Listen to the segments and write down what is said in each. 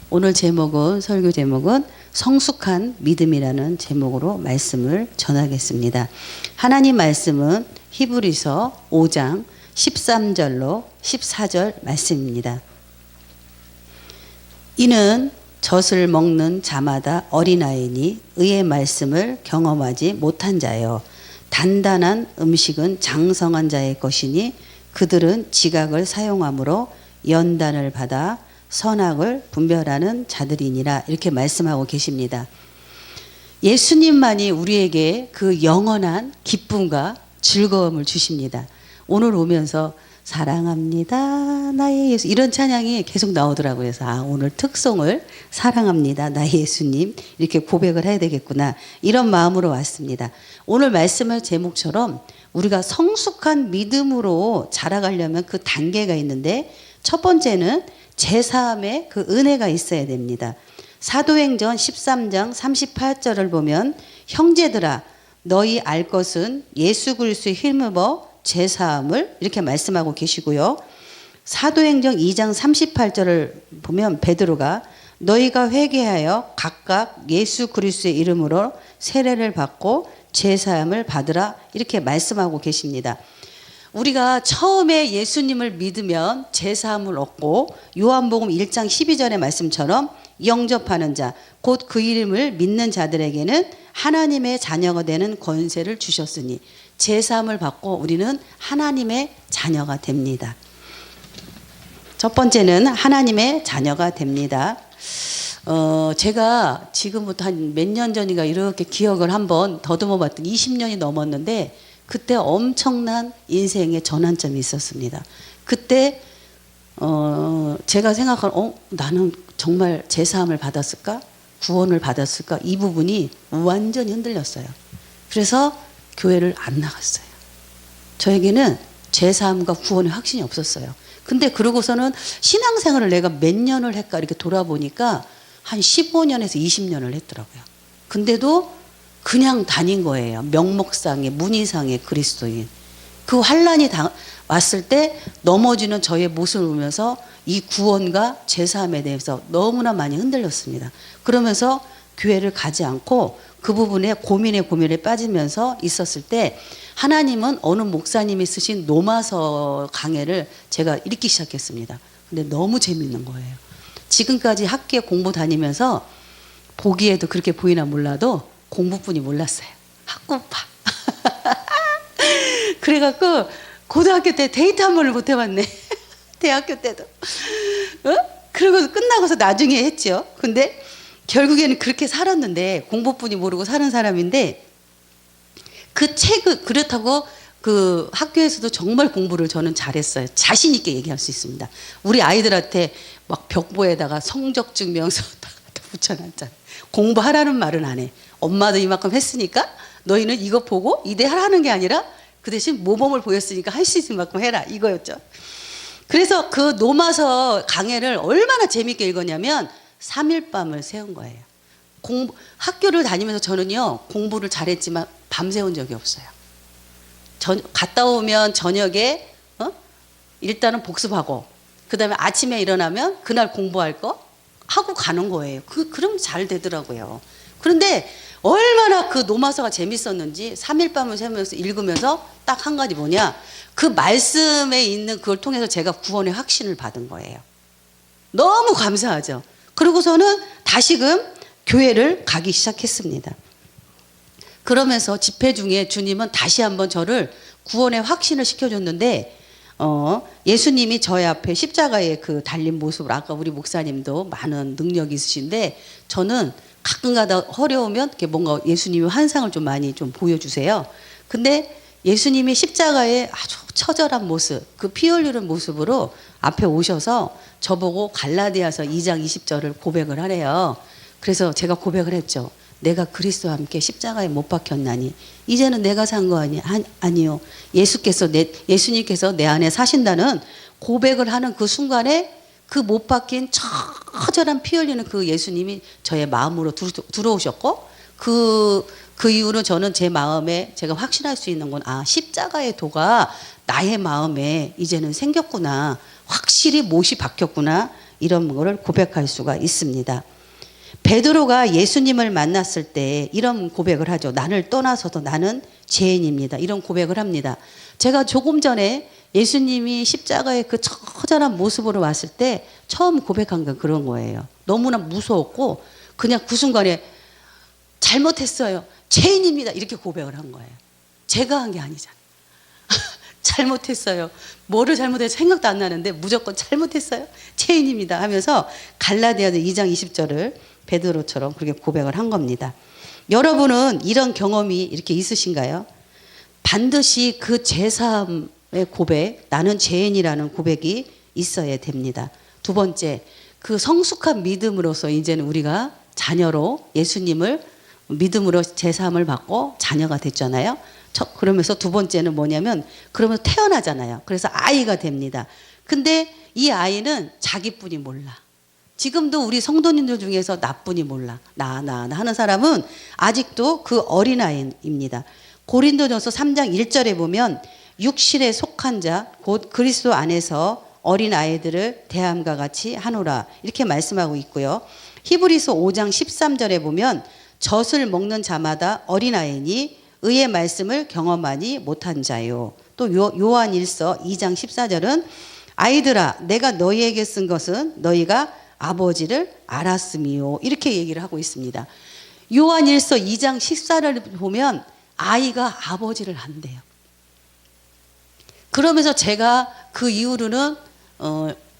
오늘 제목은 설교 제목은 성숙한 믿음이라는 제목으로 말씀을 전하겠습니다. 하나님 말씀은 히브리서 5장 13절로 14절 말씀입니다. 이는 젖을 먹는 자마다 어린아이니 의의 말씀을 경험하지 못한 자요 단단한 음식은 장성한 자의 것이니 그들은 지각을 사용함으로 연단을 받아 선악을 분별하는 자들이니라. 이렇게 말씀하고 계십니다. 예수님만이 우리에게 그 영원한 기쁨과 즐거움을 주십니다. 오늘 오면서 사랑합니다 나의 예수 이런 찬양이 계속 나오더라고요. 그래서 오늘 특송을 사랑합니다 나의 예수님 이렇게 고백을 해야 되겠구나 이런 마음으로 왔습니다. 오늘 말씀의 제목처럼 우리가 성숙한 믿음으로 자라가려면 그 단계가 있는데 첫 번째는 제사함의 그 은혜가 있어야 됩니다. 사도행전 13장 38절을 보면 형제들아 너희 알 것은 예수 그리스도의 힘입어 제사함을 이렇게 말씀하고 계시고요. 사도행전 2장 38절을 보면 베드로가 너희가 회개하여 각각 예수 그리스도의 이름으로 세례를 받고 제사함을 받으라 이렇게 말씀하고 계십니다. 우리가 처음에 예수님을 믿으면 제사함을 얻고 요한복음 1장 12절의 말씀처럼 영접하는 자, 곧 그 이름을 믿는 자들에게는 하나님의 자녀가 되는 권세를 주셨으니 제사함을 받고 우리는 하나님의 자녀가 됩니다. 첫 번째는 하나님의 자녀가 됩니다. 제가 지금부터 한 몇 년 전인가 이렇게 기억을 한번 더듬어 봤더니 20년이 넘었는데 그때 엄청난 인생의 전환점이 있었습니다. 그때 제가 생각한 나는 정말 제사함을 받았을까? 구원을 받았을까? 이 부분이 완전히 흔들렸어요. 그래서 교회를 안 나갔어요. 저에게는 제사함과 구원의 확신이 없었어요. 근데 그러고서는 신앙생활을 내가 몇 년을 했까 이렇게 돌아보니까 한 15년에서 20년을 했더라고요. 근데도 그냥 다닌 거예요. 명목상의 문의상의 그리스도인. 그 환란이 왔을 때 넘어지는 저의 모습을 보면서 이 구원과 제사함에 대해서 너무나 많이 흔들렸습니다. 그러면서 교회를 가지 않고 그 부분에 고민에 빠지면서 있었을 때 하나님은 어느 목사님이 쓰신 노마서 강해를 제가 읽기 시작했습니다. 근데 너무 재밌는 거예요. 지금까지 학교에 공부 다니면서 보기에도 그렇게 보이나 몰라도 공부뿐이 몰랐어요. 학구파. 그래갖고 고등학교 때 데이트 한 번을 못 해봤네. 대학교 때도. 그러고 끝나고서 나중에 했죠. 근데 결국에는 그렇게 살았는데 공부뿐이 모르고 사는 사람인데 그 책을 그렇다고 그 학교에서도 정말 공부를 저는 잘했어요. 자신 있게 얘기할 수 있습니다. 우리 아이들한테 막 벽보에다가 성적 증명서 다 붙여놨잖아. 공부하라는 말은 안 해. 엄마도 이만큼 했으니까 너희는 이거 보고 이대 하라는 게 아니라 그 대신 모범을 보였으니까 할 수 있을 만큼 해라 이거였죠. 그래서 그 노마서 강해를 얼마나 재밌게 읽었냐면 3일 밤을 세운 거예요. 학교를 다니면서 저는요 공부를 잘했지만 밤새운 적이 없어요. 갔다 오면 저녁에 일단은 복습하고 그 다음에 아침에 일어나면 그날 공부할 거 하고 가는 거예요. 그럼 잘 되더라고요. 그런데 얼마나 그 노마서가 재밌었는지 3일 밤을 새면서 읽으면서 딱 한 가지 뭐냐 그 말씀에 있는 그걸 통해서 제가 구원의 확신을 받은 거예요. 너무 감사하죠. 그러고서는 다시금 교회를 가기 시작했습니다. 그러면서 집회 중에 주님은 다시 한번 저를 구원의 확신을 시켜줬는데 예수님이 저의 앞에 십자가에 그 달린 모습을 아까 우리 목사님도 많은 능력이 있으신데 저는 가끔가다 어려우면 이렇게 뭔가 예수님이 환상을 좀 많이 좀 보여주세요. 근데 예수님이 십자가에 아주 처절한 모습, 그 피 흘리는 모습으로 앞에 오셔서 저보고 갈라디아서 2장 20절을 고백을 하래요. 그래서 제가 고백을 했죠. 내가 그리스도와 함께 십자가에 못 박혔나니 이제는 내가 산 거 아니요. 예수님께서 내 안에 사신다는 고백을 하는 그 순간에 그 못 박힌 처절한 피 흘리는 그 예수님이 저의 마음으로 들어오셨고 그 이후로 저는 제 마음에 제가 확신할 수 있는 건 십자가의 도가 나의 마음에 이제는 생겼구나. 확실히 못이 박혔구나. 이런 거를 고백할 수가 있습니다. 베드로가 예수님을 만났을 때 이런 고백을 하죠. 나를 떠나서도 나는 죄인입니다. 이런 고백을 합니다. 제가 조금 전에 예수님이 십자가의 그 처절한 모습으로 왔을 때 처음 고백한 건 그런 거예요. 너무나 무서웠고 그냥 그 순간에 잘못했어요. 죄인입니다. 이렇게 고백을 한 거예요. 제가 한 게 아니잖아요. 잘못했어요. 뭐를 잘못해서 생각도 안 나는데 무조건 잘못했어요. 죄인입니다 하면서 갈라디아서 2장 20절을 베드로처럼 그렇게 고백을 한 겁니다. 여러분은 이런 경험이 이렇게 있으신가요? 반드시 그 제사함의 고백, 나는 죄인이라는 고백이 있어야 됩니다. 두 번째, 그 성숙한 믿음으로서 이제는 우리가 자녀로 예수님을 믿음으로 제사함을 받고 자녀가 됐잖아요. 그러면서 두 번째는 뭐냐면 그러면서 태어나잖아요. 그래서 아이가 됩니다. 근데 이 아이는 자기뿐이 몰라. 지금도 우리 성도님들 중에서 나뿐이 몰라. 나 하는 사람은 아직도 그 어린아이입니다. 고린도전서 3장 1절에 보면 육신에 속한 자 곧 그리스도 안에서 어린아이들을 대함과 같이 하노라 이렇게 말씀하고 있고요. 히브리서 5장 13절에 보면 젖을 먹는 자마다 어린아이니 의의 말씀을 경험하니 못한 자요. 또 요한일서 2장 14절은 아이들아 내가 너희에게 쓴 것은 너희가 아버지를 알았음이요. 이렇게 얘기를 하고 있습니다. 요한일서 2장 14절을 보면 아이가 아버지를 안대요. 그러면서 제가 그 이후로는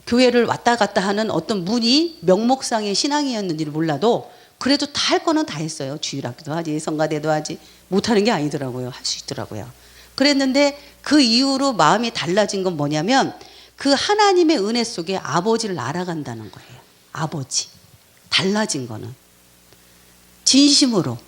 교회를 왔다 갔다 하는 어떤 문이 명목상의 신앙이었는지를 몰라도 그래도 다 할 거는 다 했어요. 주일학교도 하지 성가대도 하지 못하는 게 아니더라고요. 할 수 있더라고요. 그랬는데 그 이후로 마음이 달라진 건 뭐냐면 그 하나님의 은혜 속에 아버지를 알아간다는 거예요. 아버지. 달라진 거는. 진심으로.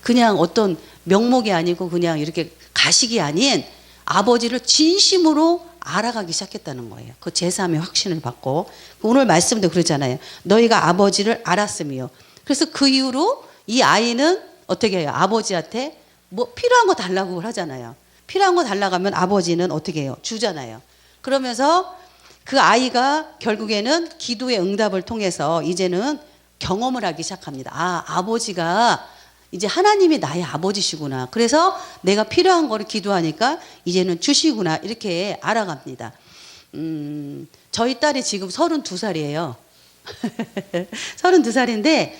그냥 어떤 명목이 아니고 그냥 이렇게 가식이 아닌 아버지를 진심으로 알아가기 시작했다는 거예요. 그 제3의 확신을 받고. 오늘 말씀도 그러잖아요. 너희가 아버지를 알았으며. 그래서 그 이후로 이 아이는 어떻게 해요? 아버지한테 뭐 필요한 거 달라고 하잖아요. 필요한 거 달라고 하면 아버지는 어떻게 해요? 주잖아요. 그러면서 그 아이가 결국에는 기도의 응답을 통해서 이제는 경험을 하기 시작합니다. 아, 아버지가 이제 하나님이 나의 아버지시구나. 그래서 내가 필요한 거를 기도하니까 이제는 주시구나. 이렇게 알아갑니다. 저희 딸이 지금 32살이에요. 32살인데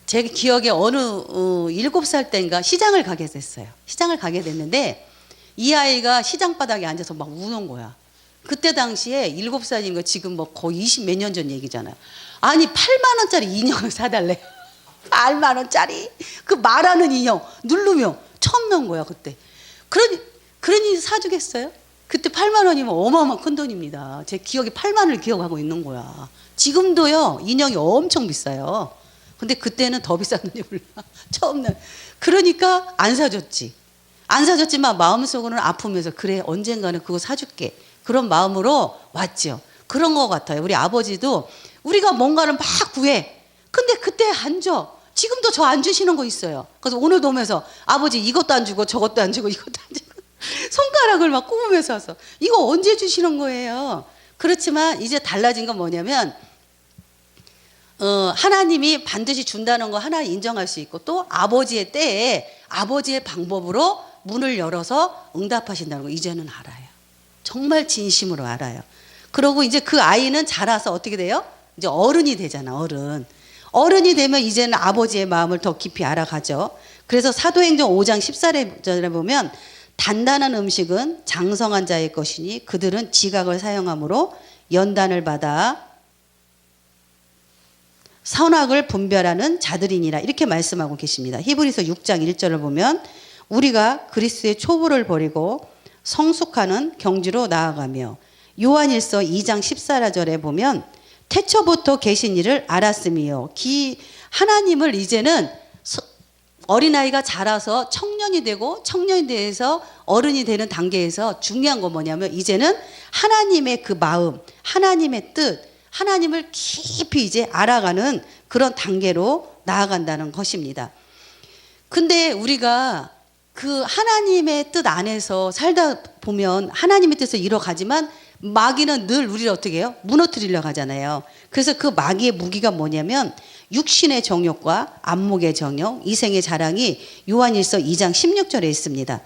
제 기억에 어느 7살 때인가 시장을 가게 됐어요. 시장을 가게 됐는데 이 아이가 시장 바닥에 앉아서 막 우는 거야. 그때 당시에 7살인 거 지금 뭐 거의 20 몇 년 전 얘기잖아요. 아니 8만 원짜리 인형을 사달래. 8만 원짜리 그 말하는 인형 누르면 처음 나온 거야 그때. 그러니 사주겠어요? 그때 8만 원이면 어마어마한 큰 돈입니다. 제 기억에 8만 원을 기억하고 있는 거야. 지금도요 인형이 엄청 비싸요. 근데 그때는 더 비쌌는지 몰라. 처음 날. 그러니까 안 사줬지. 안 사줬지만 마음속으로는 아프면서 그래 언젠가는 그거 사줄게. 그런 마음으로 왔죠. 그런 것 같아요. 우리 아버지도 우리가 뭔가를 막 구해. 근데 그때 안 줘. 지금도 저 안 주시는 거 있어요. 그래서 오늘도 오면서 아버지 이것도 안 주고 저것도 안 주고 이것도 안 주고 손가락을 막 꼽으면서 와서 이거 언제 주시는 거예요. 그렇지만 이제 달라진 건 뭐냐면 하나님이 반드시 준다는 거 하나 인정할 수 있고 또 아버지의 때에 아버지의 방법으로 문을 열어서 응답하신다는 거 이제는 알아요. 정말 진심으로 알아요. 그러고 이제 그 아이는 자라서 어떻게 돼요? 이제 어른이 되잖아. 어른이 되면 이제는 아버지의 마음을 더 깊이 알아가죠. 그래서 사도행전 5장 14절에 보면 단단한 음식은 장성한 자의 것이니 그들은 지각을 사용함으로 연단을 받아 선악을 분별하는 자들이니라 이렇게 말씀하고 계십니다. 히브리서 6장 1절을 보면 우리가 그리스도의 초부를 버리고 성숙하는 경지로 나아가며 요한일서 2장 14절에 보면 태초부터 계신 이를 알았으며 하나님을 이제는 어린아이가 자라서 청년이 되고 청년이 돼서 어른이 되는 단계에서 중요한 건 뭐냐면 이제는 하나님의 그 마음, 하나님의 뜻, 하나님을 깊이 이제 알아가는 그런 단계로 나아간다는 것입니다. 근데 우리가 그 하나님의 뜻 안에서 살다 보면 하나님의 뜻을 이뤄가지만 마귀는 늘 우리를 어떻게 해요? 무너뜨리려고 하잖아요. 그래서 그 마귀의 무기가 뭐냐면 육신의 정욕과 안목의 정욕, 이생의 자랑이 요한일서 2장 16절에 있습니다.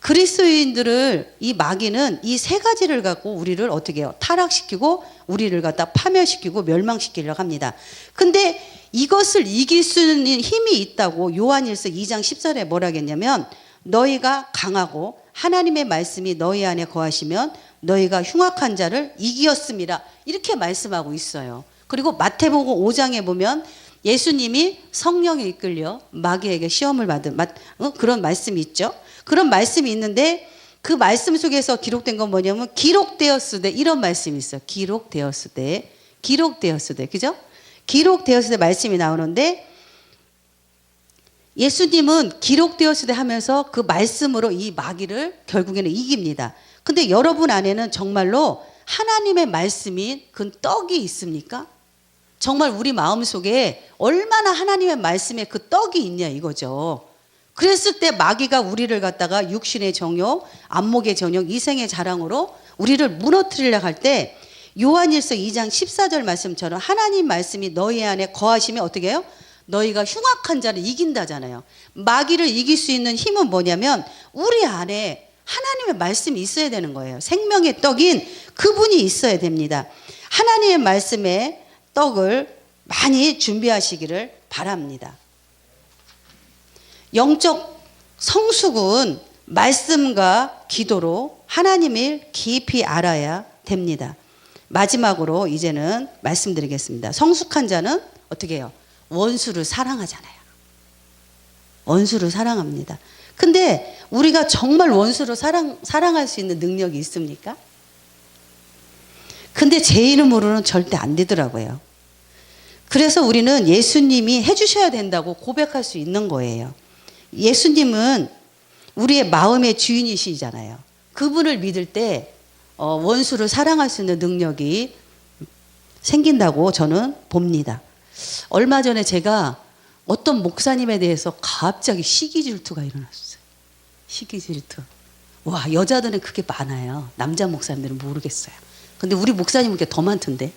그리스도인들을 이 마귀는 이 세 가지를 갖고 우리를 어떻게 해요? 타락시키고 우리를 갖다 파멸시키고 멸망시키려고 합니다. 근데 이것을 이길 수 있는 힘이 있다고 요한일서 2장 10절에 뭐라 했냐면 너희가 강하고 하나님의 말씀이 너희 안에 거하시면 너희가 흉악한 자를 이기었습니다. 이렇게 말씀하고 있어요. 그리고 마태복음 5장에 보면 예수님이 성령에 이끌려 마귀에게 시험을 받은 그런 말씀이 있죠. 그런 말씀이 있는데 그 말씀 속에서 기록된 건 뭐냐면 기록되었으되 이런 말씀이 있어요. 기록되었으되 그죠? 기록되었으되 말씀이 나오는데 예수님은 기록되었으되 하면서 그 말씀으로 이 마귀를 결국에는 이깁니다. 근데 여러분 안에는 정말로 하나님의 말씀인 그 떡이 있습니까? 정말 우리 마음속에 얼마나 하나님의 말씀에 그 떡이 있냐 이거죠. 그랬을 때 마귀가 우리를 갖다가 육신의 정욕, 안목의 정욕, 이생의 자랑으로 우리를 무너뜨리려고 할 때 요한일서 2장 14절 말씀처럼 하나님 말씀이 너희 안에 거하시면 어떻게 해요? 너희가 흉악한 자를 이긴다잖아요. 마귀를 이길 수 있는 힘은 뭐냐면 우리 안에 하나님의 말씀이 있어야 되는 거예요. 생명의 떡인 그분이 있어야 됩니다. 하나님의 말씀의 떡을 많이 준비하시기를 바랍니다. 영적 성숙은 말씀과 기도로 하나님을 깊이 알아야 됩니다. 마지막으로 이제는 말씀드리겠습니다. 성숙한 자는 어떻게 해요? 원수를 사랑하잖아요. 원수를 사랑합니다. 근데 우리가 정말 원수를 사랑할 수 있는 능력이 있습니까? 근데 제 이름으로는 절대 안 되더라고요. 그래서 우리는 예수님이 해주셔야 된다고 고백할 수 있는 거예요. 예수님은 우리의 마음의 주인이시잖아요. 그분을 믿을 때 원수를 사랑할 수 있는 능력이 생긴다고 저는 봅니다. 얼마 전에 제가 어떤 목사님에 대해서 갑자기 시기 질투가 일어났어요. 시기 질투. 와, 여자들은 그게 많아요. 남자 목사님들은 모르겠어요. 근데 우리 목사님은 더 많던데.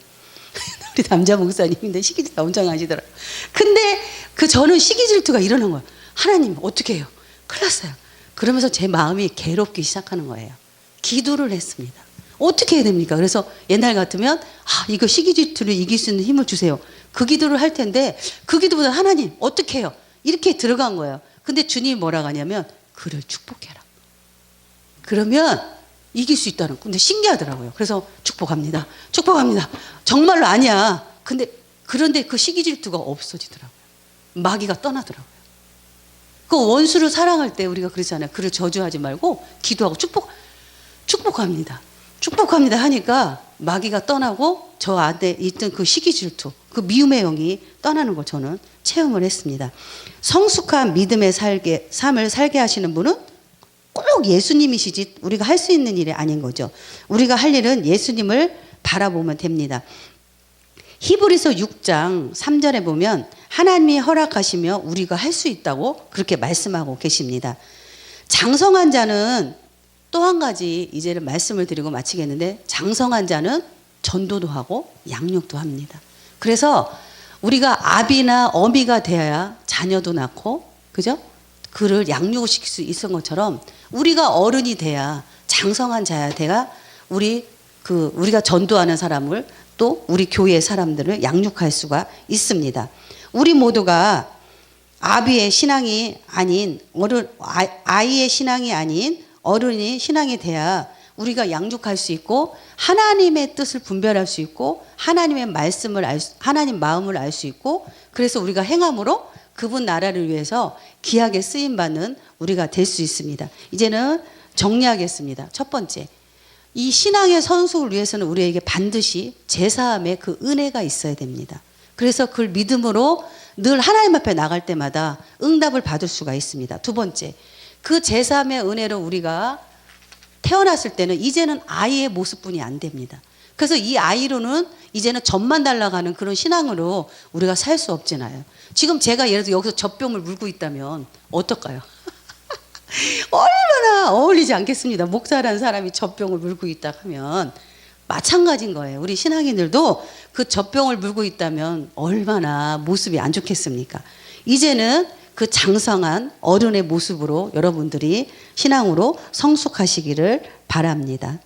우리 남자 목사님인데 시기 질투 엄청 하시더라고요. 근데 저는 시기 질투가 일어난 거예요. 하나님 어떻게 해요? 큰일 났어요. 그러면서 제 마음이 괴롭기 시작하는 거예요. 기도를 했습니다. 어떻게 해야 됩니까? 그래서 옛날 같으면 이거 시기 질투를 이길 수 있는 힘을 주세요. 그 기도를 할 텐데 그 기도보다 하나님 어떻게 해요? 이렇게 들어간 거예요. 근데 주님이 뭐라고 하냐면 그를 축복해라. 그러면 이길 수 있다는 거. 근데 신기하더라고요. 그래서 축복합니다. 축복합니다. 정말로 아니야. 그런데 그 시기 질투가 없어지더라고요. 마귀가 떠나더라고요. 그 원수를 사랑할 때 우리가 그러잖아요. 그를 저주하지 말고 기도하고 축복합니다. 축복합니다 하니까 마귀가 떠나고 저 안에 있던 그 시기 질투, 그 미움의 영이 떠나는 걸 저는 체험을 했습니다. 성숙한 믿음의 삶을 살게 하시는 분은 꼭 예수님이시지 우리가 할 수 있는 일이 아닌 거죠. 우리가 할 일은 예수님을 바라보면 됩니다. 히브리서 6장 3절에 보면 하나님이 허락하시며 우리가 할 수 있다고 그렇게 말씀하고 계십니다. 장성한 자는 또 한 가지 이제는 말씀을 드리고 마치겠는데 장성한 자는 전도도 하고 양육도 합니다. 그래서 우리가 아비나 어미가 되어야 자녀도 낳고 그죠? 그를 양육시킬 수 있는 것처럼 우리가 어른이 돼야 장성한 자야 돼야 우리가 전도하는 사람을 또 우리 교회의 사람들을 양육할 수가 있습니다. 우리 모두가 아비의 신앙이 아닌 아이의 신앙이 아닌 어른이 신앙이 돼야 우리가 양육할 수 있고 하나님의 뜻을 분별할 수 있고 하나님의 말씀을 하나님 마음을 알 수 있고 그래서 우리가 행함으로 그분 나라를 위해서 귀하게 쓰임 받는 우리가 될 수 있습니다. 이제는 정리하겠습니다. 첫 번째, 이 신앙의 성숙을 위해서는 우리에게 반드시 제사함의 그 은혜가 있어야 됩니다. 그래서 그걸 믿음으로 늘 하나님 앞에 나갈 때마다 응답을 받을 수가 있습니다. 두 번째, 그 제사함의 은혜로 우리가 태어났을 때는 이제는 아이의 모습뿐이 안 됩니다. 그래서 이 아이로는 이제는 젖만 달라가는 그런 신앙으로 우리가 살 수 없잖아요. 지금 제가 예를 들어 여기서 젖병을 물고 있다면 어떨까요? 얼마나 어울리지 않겠습니다. 목사라는 사람이 젖병을 물고 있다 하면 마찬가지인 거예요. 우리 신앙인들도 그 젖병을 물고 있다면 얼마나 모습이 안 좋겠습니까? 이제는 그 장성한 어른의 모습으로 여러분들이 신앙으로 성숙하시기를 바랍니다.